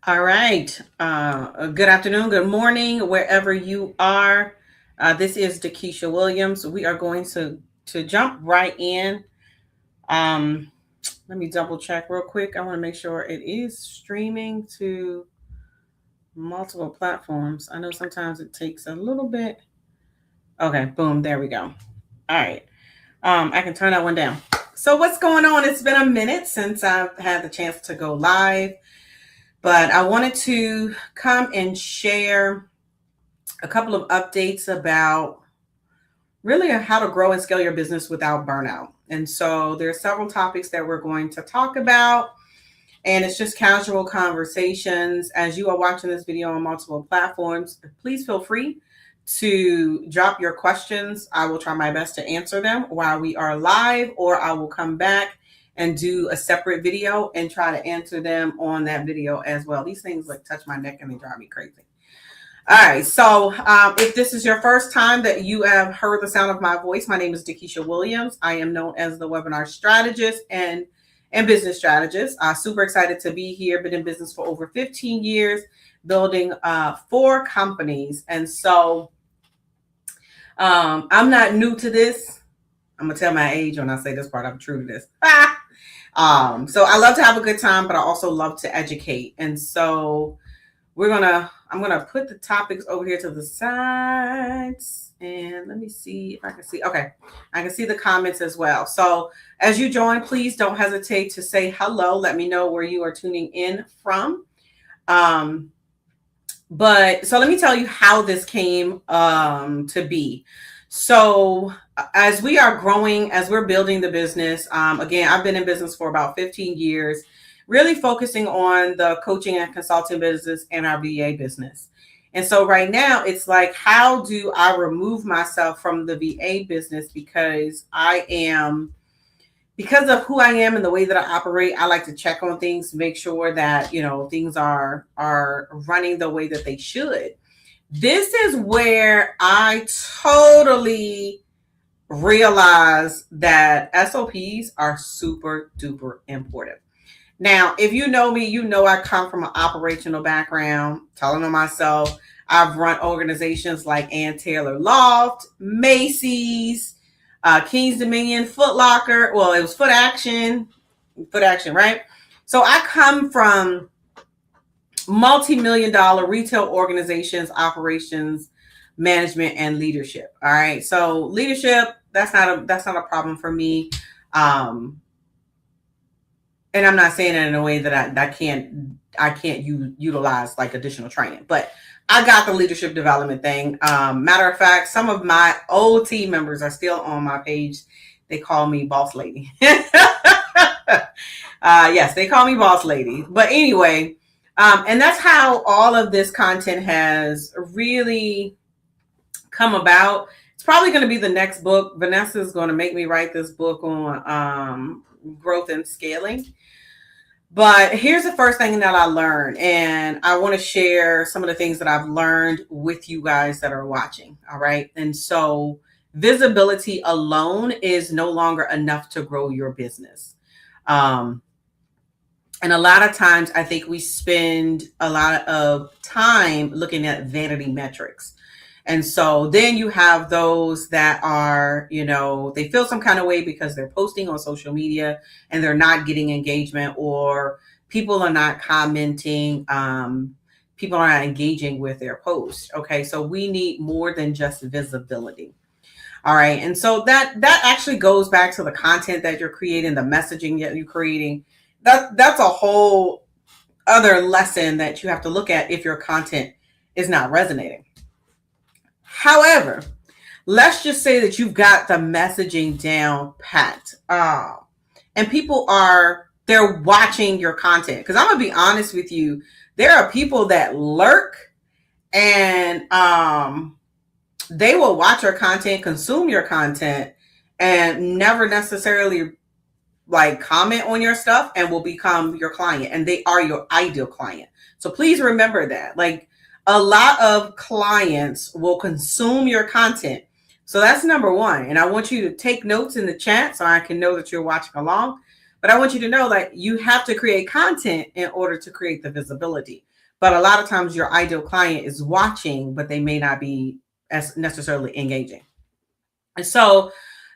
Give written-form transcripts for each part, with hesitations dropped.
All right. Good afternoon, good morning, wherever you are. This is DeKesha Williams. We are going to jump right in. Um, Let me double check real quick. I want to make sure it is streaming to multiple platforms. I know sometimes it takes a little bit. Okay, boom, there we go. All right. I can turn that one down. So what's going on? It's been a minute since I've had the chance to go live, but I wanted to come and share a couple of updates about really how to grow and scale your business without burnout. And so there are several topics that we're going to talk about, and it's just casual conversations. As you are watching this video on multiple platforms, please feel free to drop your questions. I will try my best to answer them while we are live, or I will come back and do a separate video and try to answer them on that video as well. These things like touch my neck and they drive me crazy. All right. So if this is your first time that you have heard the sound of my voice, my name is DeKesha Williams. I am known as the webinar strategist and business strategist. Super excited to be here. Been in business for over 15 years, building 4 companies. And so I'm not new to this. I'm going to tell my age when I say this part. I'm true to this. So I love to have a good time, but I also love to educate. And so I'm gonna put the topics over here to the sides, and let me see if I can see. Okay, I can see the comments as well. So as you join, please don't hesitate to say hello. Let me know where you are tuning in from. But so let me tell you how this came to be. So as we are growing, as we're building the business, again, I've been in business for about 15 years, really focusing on the coaching and consulting business and our VA business. And so right now it's like, how do I remove myself from the VA business? Because of who I am and the way that I operate, I like to check on things to make sure that, things are running the way that they should. This is where I totally realize that SOPs are super duper important. Now, if you know me, you know I come from an operational background, telling on myself. I've run organizations like Ann Taylor Loft, Macy's, King's Dominion, Foot Locker. Well, it was Foot Action, right? So I come from multi-million-dollar retail organizations, operations, management, and leadership. All right. So leadership, that's not a problem for me. And I'm not saying it in a way that I can't utilize like additional training, but I got the leadership development thing. Matter of fact, some of my old team members are still on my page. They call me boss lady. Yes, they call me boss lady. But anyway, and that's how all of this content has really come about. It's probably going to be the next book. Vanessa's going to make me write this book on growth and scaling. But here's the first thing that I learned, and I want to share some of the things that I've learned with you guys that are watching. All right. And so visibility alone is no longer enough to grow your business. And a lot of times I think we spend a lot of time looking at vanity metrics. And so then you have those that are, they feel some kind of way because they're posting on social media and they're not getting engagement, or people are not commenting. People are not engaging with their post. Okay. So we need more than just visibility. All right. And so that actually goes back to the content that you're creating, the messaging that you're creating. That's a whole other lesson that you have to look at if your content is not resonating. However, let's just say that you've got the messaging down pat, and people they're watching your content. Because I'm gonna be honest with you, there are people that lurk, and they will watch your content, consume your content, and never necessarily like comment on your stuff, and will become your client, and they are your ideal client. So please remember that. Like, a lot of clients will consume your content. So that's number one. And I want you to take notes in the chat so I can know that you're watching along. But I want you to know that you have to create content in order to create the visibility. but a lot of times your ideal client is watching, but they may not be as necessarily engaging. And so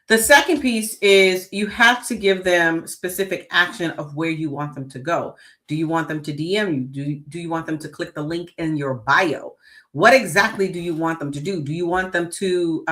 the second piece is you have to give them specific action of where you want them to go. Do you want them to DM you? Do you want them to click the link in your bio? What exactly do you want them to do? Do you want them to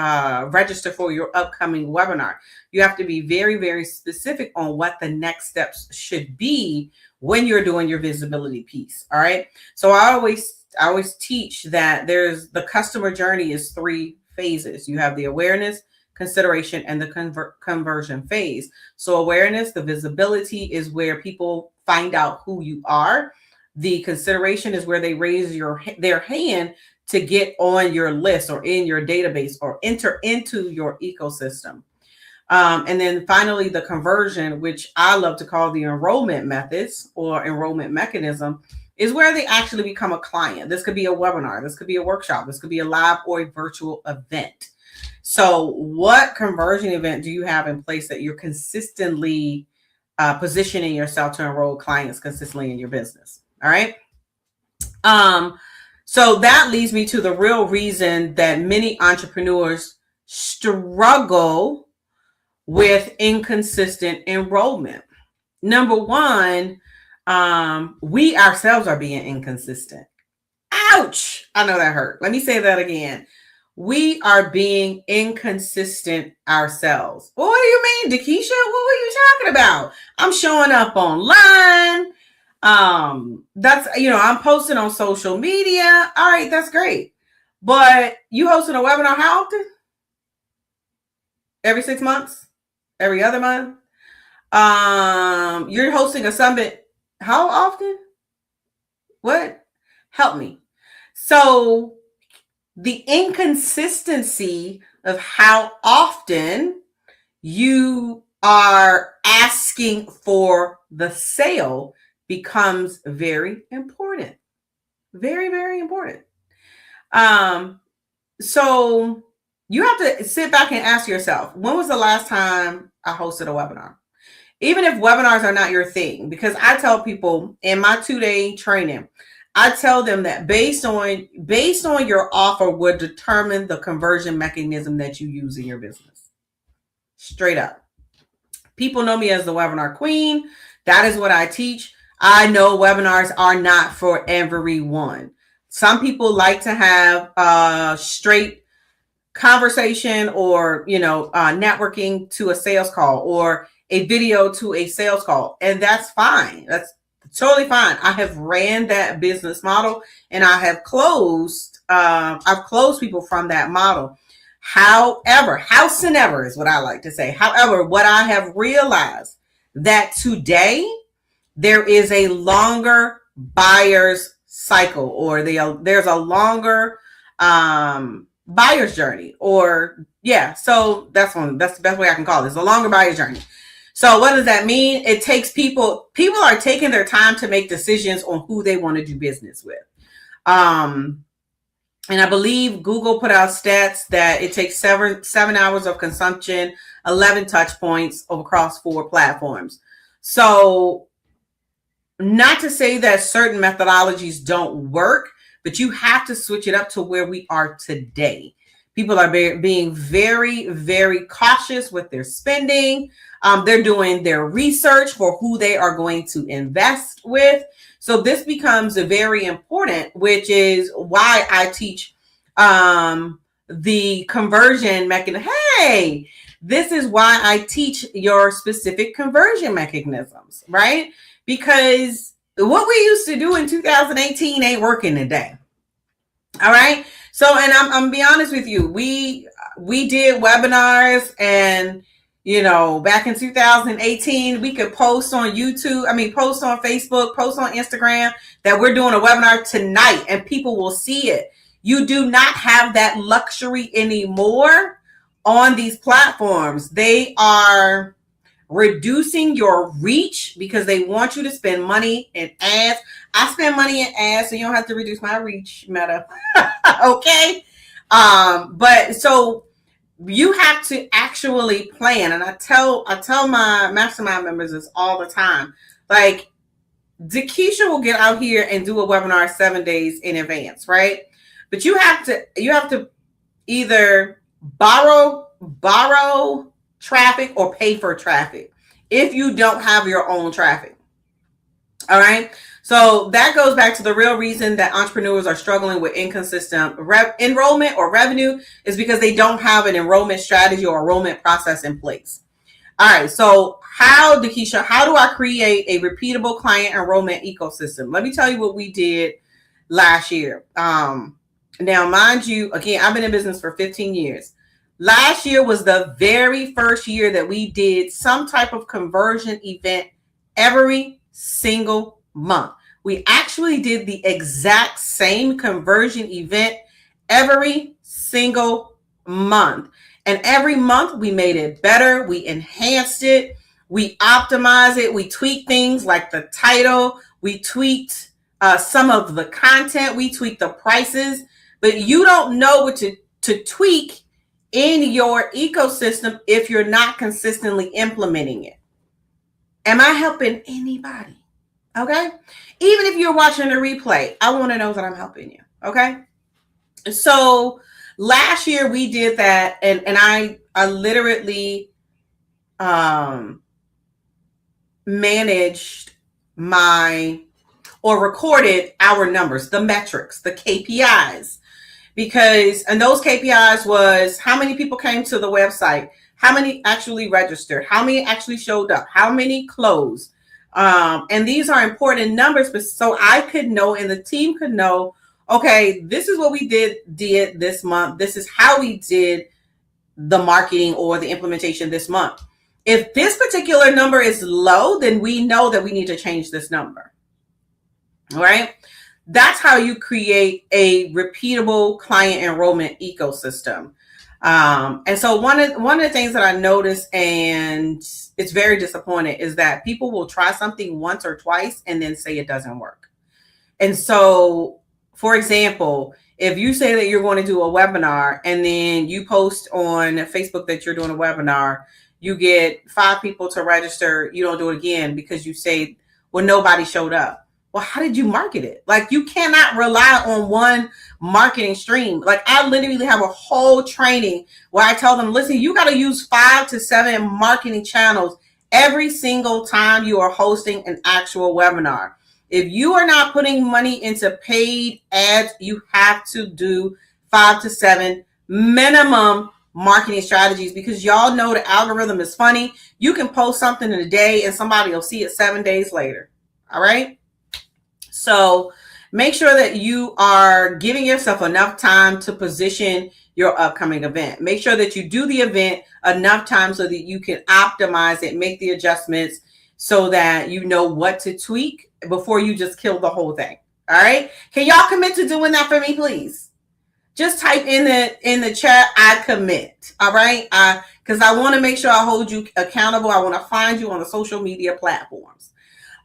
register for your upcoming webinar? You have to be very, very specific on what the next steps should be when you're doing your visibility piece. All right. So I always teach that the customer journey is 3 phases. You have the awareness, consideration, and the conversion phase. So awareness, the visibility is where people find out who you are. The consideration is where they raise their hand to get on your list or in your database or enter into your ecosystem. And then finally, the conversion, which I love to call the enrollment methods or enrollment mechanism, is where they actually become a client. This could be a webinar. This could be a workshop. This could be a live or a virtual event. So what conversion event do you have in place that you're consistently positioning yourself to enroll clients consistently in your business? All right. So that leads me to the real reason that many entrepreneurs struggle with inconsistent enrollment. Number one, we ourselves are being inconsistent. Ouch! I know that hurt. Let me say that again. We are being inconsistent ourselves. Well, what do you mean, DeKesha? What were you talking about? I'm showing up online. I'm posting on social media. All right, that's great. But you hosting a webinar how often? Every 6 months? Every other month? You're hosting a summit how often? What? Help me. So the inconsistency of how often you are asking for the sale becomes very important. Very, very important. So you have to sit back and ask yourself, when was the last time I hosted a webinar? Even if webinars are not your thing, because I tell people in my 2-day training, I tell them that based on your offer would determine the conversion mechanism that you use in your business. Straight up. People know me as the webinar queen. That is what I teach. I know webinars are not for everyone. Some people like to have a straight conversation or, networking to a sales call or a video to a sales call. And that's fine. That's totally fine. I have ran that business model and I have closed people from that model. However, howsoever is what I like to say. However, what I have realized that today there is a longer buyer's cycle, or there's a longer buyer's journey, or so that's the best way I can call it. It's a longer buyer's journey. So what does that mean? It takes people are taking their time to make decisions on who they want to do business with. And I believe Google put out stats that it takes 7 hours of consumption, 11 touch points across 4 platforms. So not to say that certain methodologies don't work, but you have to switch it up to where we are today. People are being very, very cautious with their spending. They're doing their research for who they are going to invest with. So this becomes very important, which is why I teach the conversion mechanism. Hey, this is why I teach your specific conversion mechanisms, right? Because what we used to do in 2018 ain't working today. All right. So, and I'm be honest with you, we did webinars, and back in 2018, we could post on YouTube, post on Facebook, post on Instagram that we're doing a webinar tonight, and people will see it. You do not have that luxury anymore on these platforms. They are reducing your reach because they want you to spend money in ads. I spend money in ads, so you don't have to reduce my reach, Meta. Okay. But so you have to actually plan. And I tell my mastermind members this all the time. Like, DeKesha will get out here and do a webinar 7 days in advance, right? But you have to either borrow traffic or pay for traffic if you don't have your own traffic. All right. So that goes back to the real reason that entrepreneurs are struggling with inconsistent enrollment or revenue is because they don't have an enrollment strategy or enrollment process in place. All right. So DeKesha, how do I create a repeatable client enrollment ecosystem? Let me tell you what we did last year. Now, mind you, again, I've been in business for 15 years. Last year was the very first year that we did some type of conversion event every single month. We actually did the exact same conversion event every single month. And every month we made it better. We enhanced it. We optimized it. We tweaked things like the title. We tweaked some of the content. We tweaked the prices. But you don't know what to tweak in your ecosystem if you're not consistently implementing it. Am I helping anybody? Okay. Even if you're watching a replay, I want to know that I'm helping you. Okay. So last year we did that, and I literally managed recorded our numbers, the metrics, the KPIs, and those KPIs was how many people came to the website, how many actually registered, how many actually showed up, how many closed. And these are important numbers, but so I could know and the team could know, okay, this is what we did this month. This is how we did the marketing or the implementation this month. If this particular number is low, then we know that we need to change this number. All right. That's how you create a repeatable client enrollment ecosystem. And so one of the things that I noticed, and it's very disappointing, is that people will try something once or twice and then say it doesn't work. And so, for example, if you say that you're going to do a webinar and then you post on Facebook that you're doing a webinar, you get 5 people to register, you don't do it again because you say, well, nobody showed up. Well, how did you market it? Like, you cannot rely on one marketing stream. Like, I literally have a whole training where I tell them, listen, you got to use 5 to 7 marketing channels every single time you are hosting an actual webinar. If you are not putting money into paid ads, you have to do 5 to 7 minimum marketing strategies, because y'all know the algorithm is funny. You can post something in a day and somebody will see it 7 days later. All right. So make sure that you are giving yourself enough time to position your upcoming event. Make sure that you do the event enough time so that you can optimize it, make the adjustments so that you know what to tweak before you just kill the whole thing. All right. Can y'all commit to doing that for me, please? Just type in the chat, I commit. All right. Because I want to make sure I hold you accountable. I want to find you on the social media platforms.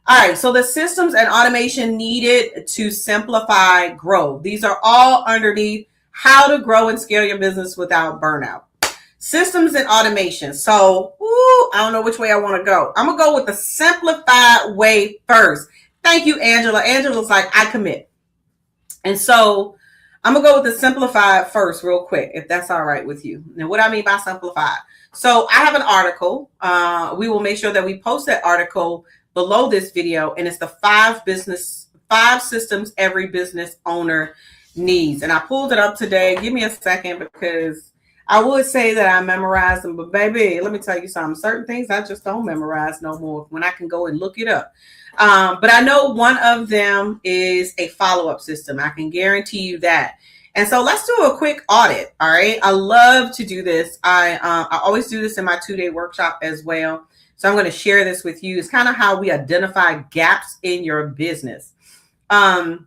All right, so the systems and automation needed to simplify growth. These are all underneath how to grow and scale your business without burnout. Systems and automation. So, I don't know which way I want to go. I'm going to go with the simplified way first. Thank you, Angela. Angela's like, I commit. And so I'm going to go with the simplified first real quick, if that's all right with you. Now, what I mean by simplified. So I have an article. We will make sure that we post that article below this video, and it's the 5 systems every business owner needs. And I pulled it up today. Give me a second, because I would say that I memorized them, but baby, let me tell you something. Certain things I just don't memorize no more when I can go and look it up. But I know one of them is a follow-up system. I can guarantee you that. And so let's do a quick audit. All right. I love to do this. I always do this in my 2-day workshop as well. So I'm going to share this with you. It's kind of how we identify gaps in your business. So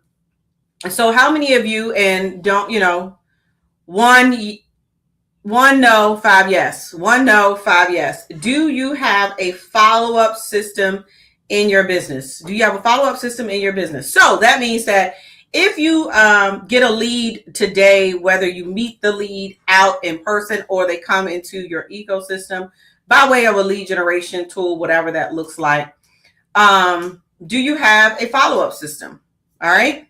how many of you, and don't, one no, 5 yes. 1 no, 5 yes. Do you have a follow-up system in your business? Do you have a follow-up system in your business? So that means that if you get a lead today, whether you meet the lead out in person or they come into your ecosystem by way of a lead generation tool, whatever that looks like, do you have a follow-up system? All right.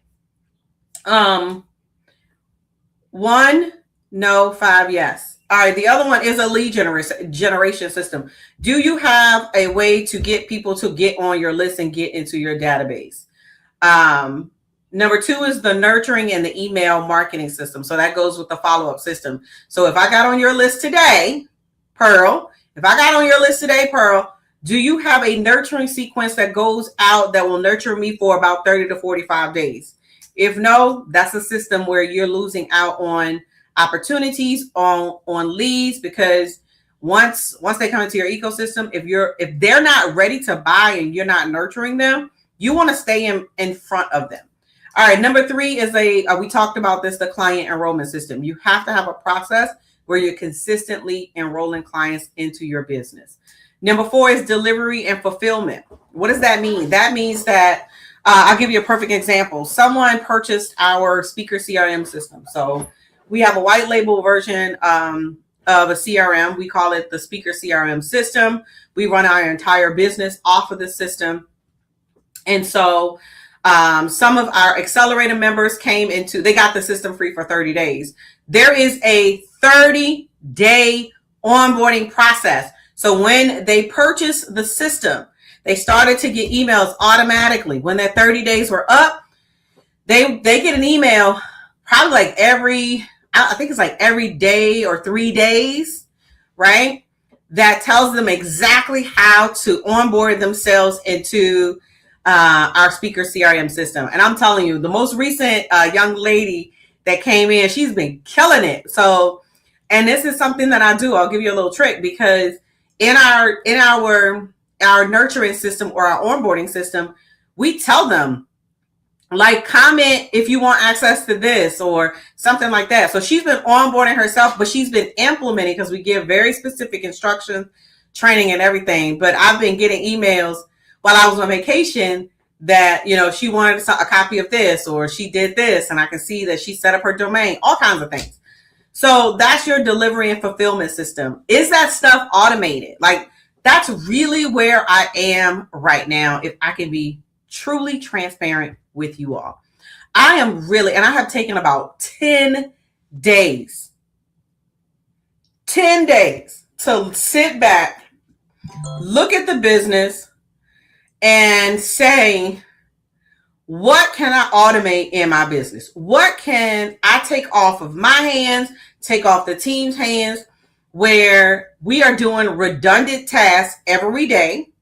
1, no, 5, yes. All right. The other one is a lead generation system. Do you have a way to get people to get on your list and get into your database? Number 2 is the nurturing and the email marketing system. So that goes with the follow-up system. So if I got on your list today, Pearl, do you have a nurturing sequence that goes out that will nurture me for about 30 to 45 days? If no, that's a system where you're losing out on opportunities, on leads, because once they come into your ecosystem, if they're not ready to buy and you're not nurturing them, you want to stay in front of them. All right, number 3 is we talked about this, the client enrollment system. You have to have a process where you're consistently enrolling clients into your business. Number 4 is delivery and fulfillment. What does that mean? That means that I'll give you a perfect example. Someone purchased our speaker CRM system. So we have a white label version of a CRM. We call it the speaker CRM system. We run our entire business off of the system. And so some of our accelerator members they got the system free for 30 days. There is a 30-day onboarding process. So when they purchased the system, they started to get emails automatically. When their 30 days were up, they get an email probably like every day or 3 days, right? That tells them exactly how to onboard themselves into our speaker CRM system. And I'm telling you, the most recent young lady that came in, she's been killing it. So, and this is something that I do. I'll give you a little trick, because in our nurturing system or our onboarding system, we tell them, like, comment if you want access to this or something like that. So she's been onboarding herself, but she's been implementing, because we give very specific instructions, training and everything. But I've been getting emails while I was on vacation that, she wanted a copy of this, or she did this, and I can see that she set up her domain, all kinds of things. So that's your delivery and fulfillment system. Is that stuff automated? Like, that's really where I am right now, if I can be truly transparent with you all. I am really, and I have taken about 10 days to sit back, look at the business, and say, what can I automate in my business? What can I take off of my hands, take off the team's hands, where we are doing redundant tasks every day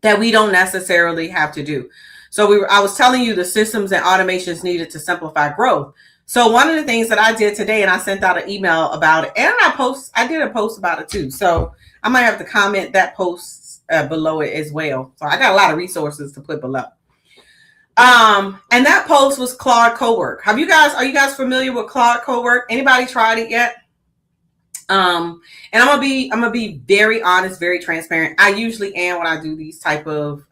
that we don't necessarily have to do. So I was telling you the systems and automations needed to simplify growth. So one of the things that I did today, and I sent out an email about it, and I did a post about it too. So I might have to comment that post below it as well. So I got a lot of resources to put below. And that post was Claude Cowork. Are you guys familiar with Claude Cowork? Anybody tried it yet? And I'm gonna be very honest, very transparent. I usually am when I do these type of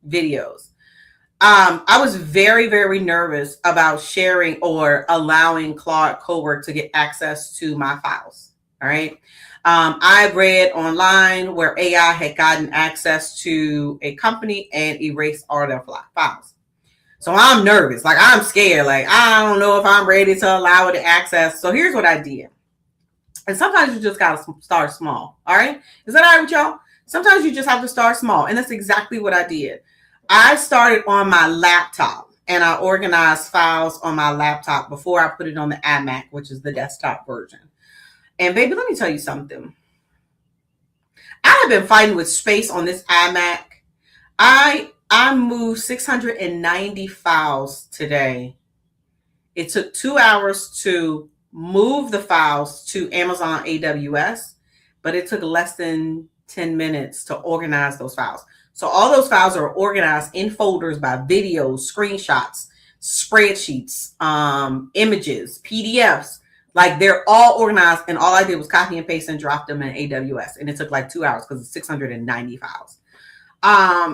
videos. I was very, very nervous about sharing or allowing Claude Cowork to get access to my files. All right. I read online where AI had gotten access to a company and erased all their files. So I'm nervous. Like, I'm scared. Like, I don't know if I'm ready to allow it to access. So here's what I did. And sometimes you just got to start small. All right. Is that all right with y'all? Sometimes you just have to start small. And that's exactly what I did. I started on my laptop, and I organized files on my laptop before I put it on the iMac, which is the desktop version. And baby, let me tell you something. I have been fighting with space on this iMac. I moved 690 files today. It took 2 hours to move the files to Amazon AWS, but it took less than 10 minutes to organize those files. So all those files are organized in folders by videos, screenshots, spreadsheets, images, PDFs. Like, they're all organized, and all I did was copy and paste and drop them in AWS. And it took like 2 hours because it's 690 files.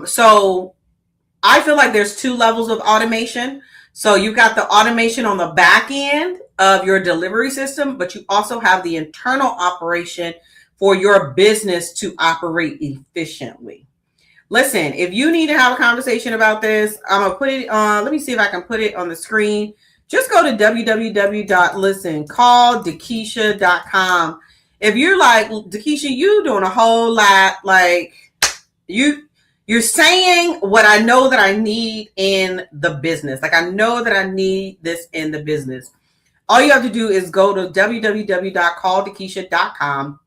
So I feel like there's 2 levels of automation. So you've got the automation on the back end of your delivery system, but you also have the internal operation for your business to operate efficiently. Listen, if you need to have a conversation about this, I'm going to put it on. Let me see if I can put it on the screen. Just go to www.calldekesha.com. If you're like, DeKesha, you doing a whole lot, like you're saying what I know that I need in the business. Like I know that I need this in the business. All you have to do is go to www.calldekesha.com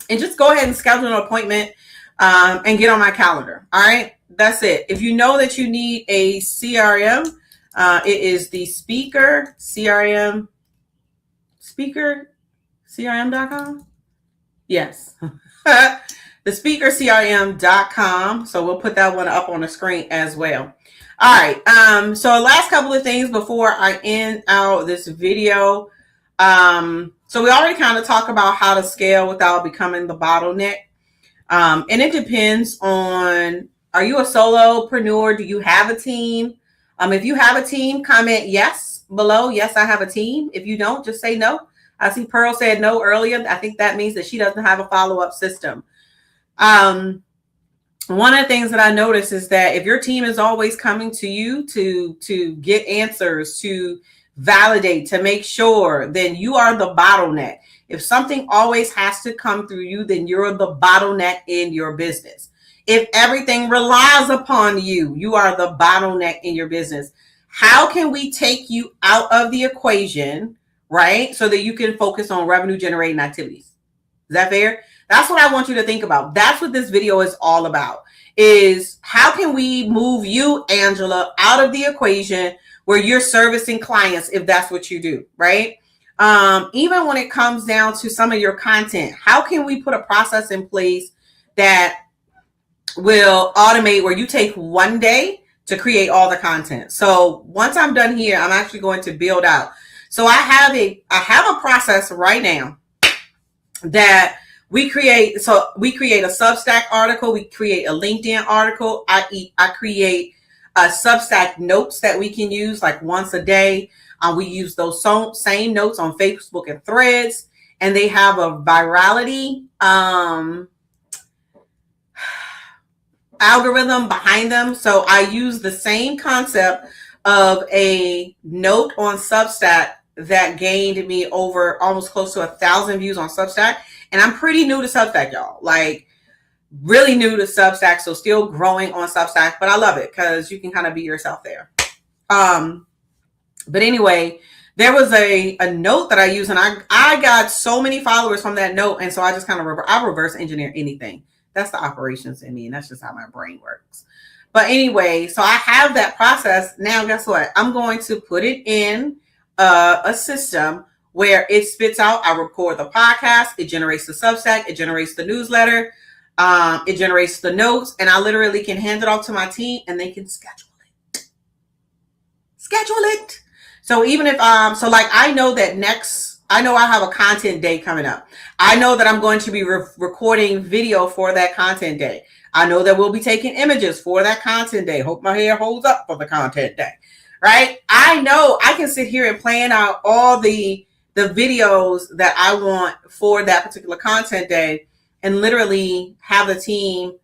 and just go ahead and schedule an appointment and get on my calendar. All right. That's it. If you know that you need a CRM, it is the speaker CRM, CRM.com. Yes. The speakercrm.com. So we'll put that one up on the screen as well. All right. So last couple of things before I end out this video. So we already kind of talked about how to scale without becoming the bottleneck. And it depends on, are you a solopreneur? Do you have a team? If you have a team, comment yes below. Yes, I have a team. If you don't, just say no. I see Pearl said no earlier. I think that means that she doesn't have a follow-up system. One of the things that I notice is that if your team is always coming to you to get answers, to validate, to make sure, then you are the bottleneck. If something always has to come through you, then you're the bottleneck in your business. If everything relies upon you, you are the bottleneck in your business. How can we take you out of the equation, right? So that you can focus on revenue generating activities. Is that fair? That's what I want you to think about. That's what this video is all about, is how can we move you, Angela, out of the equation where you're servicing clients, if that's what you do, right? Even when it comes down to some of your content, how can we put a process in place that will automate where you take one day to create all the content? So once I'm done here, I'm actually going to build out. So I have a process right now that we create. So we create a Substack article. We create a LinkedIn article. I create Substack notes that we can use like once a day. We use those same notes on Facebook and Threads, and they have a virality algorithm behind them. So I use the same concept of a note on Substack that gained me over almost close to 1,000 views on Substack. And I'm pretty new to Substack, y'all. Like really new to Substack. So still growing on Substack, but I love it because you can kind of be yourself there. But anyway, there was a note that I use, and I got so many followers from that note. And so I just kind of reverse engineer anything. That's the operations in me, and that's just how my brain works. But anyway, so I have that process. Now, guess what? I'm going to put it in a system where it spits out. I record the podcast. It generates the Substack. It generates the newsletter. It generates the notes. And I literally can hand it off to my team, and they can schedule it. So even if, so like I know that I know I have a content day coming up. I know that I'm going to be recording video for that content day. I know that we'll be taking images for that content day. Hope my hair holds up for the content day, right? I know I can sit here and plan out all the videos that I want for that particular content day and literally have the team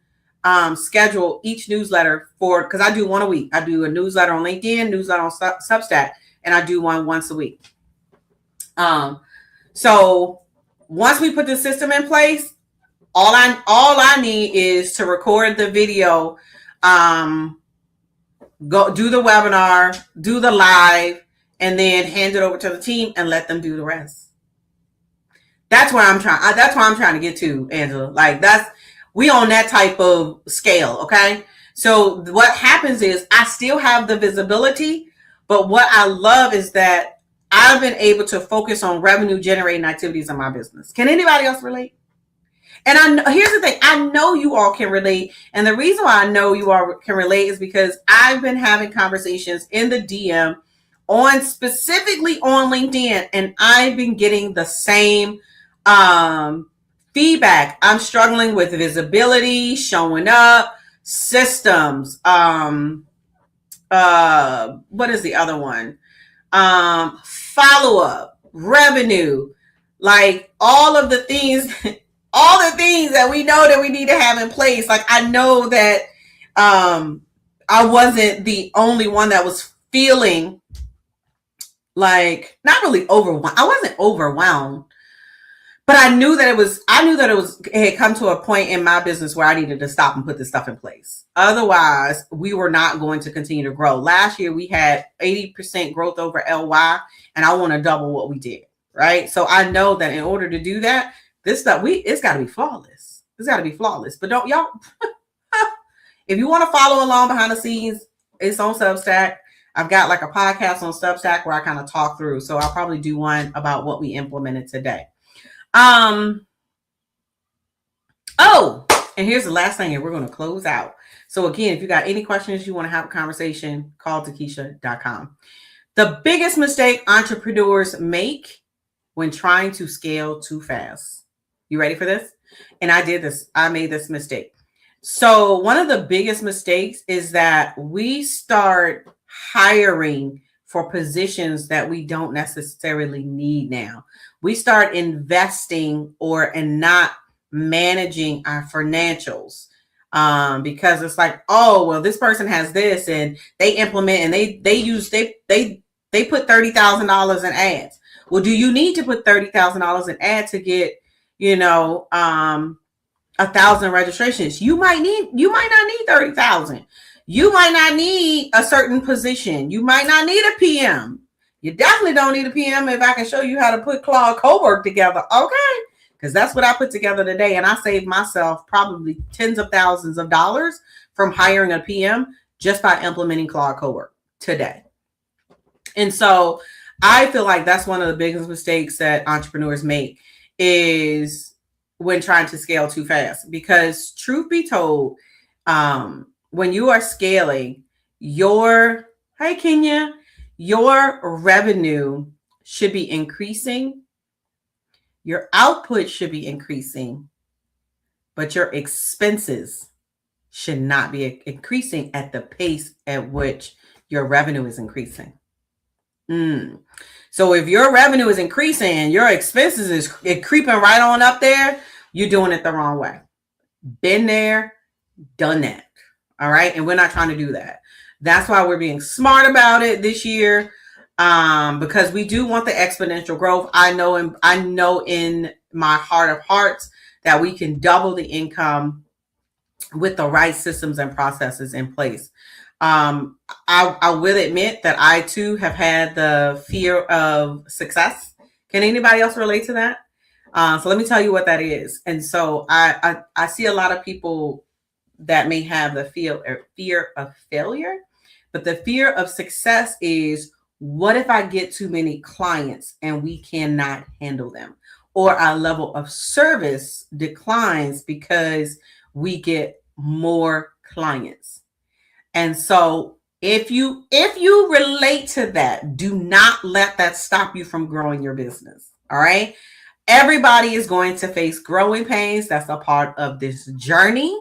schedule each newsletter because I do one a week. I do a newsletter on LinkedIn, newsletter on Substack, and I do one once a week. So once we put the system in place, all I need is to record the video, go do the webinar, do the live, and then hand it over to the team and let them do the rest. That's where I'm trying. That's where I'm trying to get to, Angela. Like we on that type of scale. Okay. So what happens is I still have the visibility, but what I love is that I've been able to focus on revenue generating activities in my business. Can anybody else relate? And here's the thing. I know you all can relate. And the reason why I know you all can relate is because I've been having conversations in the DM specifically on LinkedIn, and I've been getting the same feedback. I'm struggling with visibility, showing up, systems. What is the other one? Follow-up, revenue, like all the things that we know that we need to have in place. Like I know that I wasn't the only one that was feeling like not really overwhelmed. I wasn't overwhelmed, but I knew that it had come to a point in my business where I needed to stop and put this stuff in place. Otherwise, we were not going to continue to grow. Last year, we had 80% growth over LY, and I want to double what we did, right? So I know that in order to do that, this stuff, it's got to be flawless. It's got to be flawless. But don't y'all, if you want to follow along behind the scenes, it's on Substack. I've got like a podcast on Substack where I kind of talk through. So I'll probably do one about what we implemented today. Oh, and here's the last thing, and we're going to close out. So again, if you got any questions, you want to have a conversation, call DeKesha.com. The biggest mistake entrepreneurs make when trying to scale too fast. You ready for this? And I made this mistake. So one of the biggest mistakes is that we start hiring for positions that we don't necessarily need now. We start investing and not managing our financials because it's like, oh, well, this person has this and they implement and they put $30,000 in ads. Well, do you need to put $30,000 in ads to get, 1,000 registrations? You might not need 30,000. You might not need a certain position. You might not need a PM. You definitely don't need a PM if I can show you how to put Claude Cowork together. Okay. Because that's what I put together today. And I saved myself probably tens of thousands of dollars from hiring a PM just by implementing Claude Cowork today. And so I feel like that's one of the biggest mistakes that entrepreneurs make is when trying to scale too fast. Because truth be told, when you are scaling, your revenue should be increasing. Your output should be increasing, but your expenses should not be increasing at the pace at which your revenue is increasing. So if your revenue is increasing and your expenses is creeping right on up there, you're doing it the wrong way. Been there, done that. All right. And we're not trying to do that. That's why we're being smart about it this year. Because we do want the exponential growth. I know in my heart of hearts that we can double the income with the right systems and processes in place. I will admit that I too have had the fear of success. Can anybody else relate to that? So let me tell you what that is. And so I see a lot of people that may have the fear of failure, but the fear of success is, what if I get too many clients and we cannot handle them? Or our level of service declines because we get more clients. And so if you relate to that, do not let that stop you from growing your business. All right. Everybody is going to face growing pains. That's a part of this journey.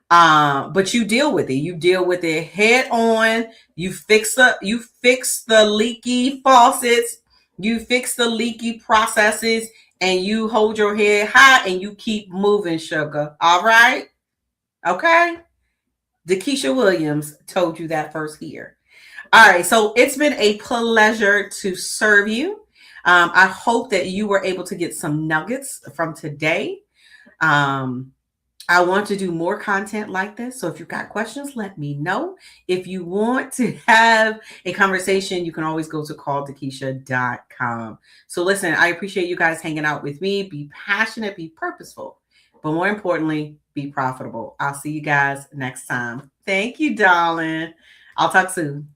But you deal with it. You deal with it head on. You fix the leaky faucets. You fix the leaky processes, and you hold your head high and you keep moving, sugar. All right. Okay. DeKesha Williams told you that first here. All right. So it's been a pleasure to serve you. I hope that you were able to get some nuggets from today. I want to do more content like this. So if you've got questions, let me know. If you want to have a conversation, you can always go to calldekesha.com. So listen, I appreciate you guys hanging out with me. Be passionate, be purposeful, but more importantly, be profitable. I'll see you guys next time. Thank you, darling. I'll talk soon.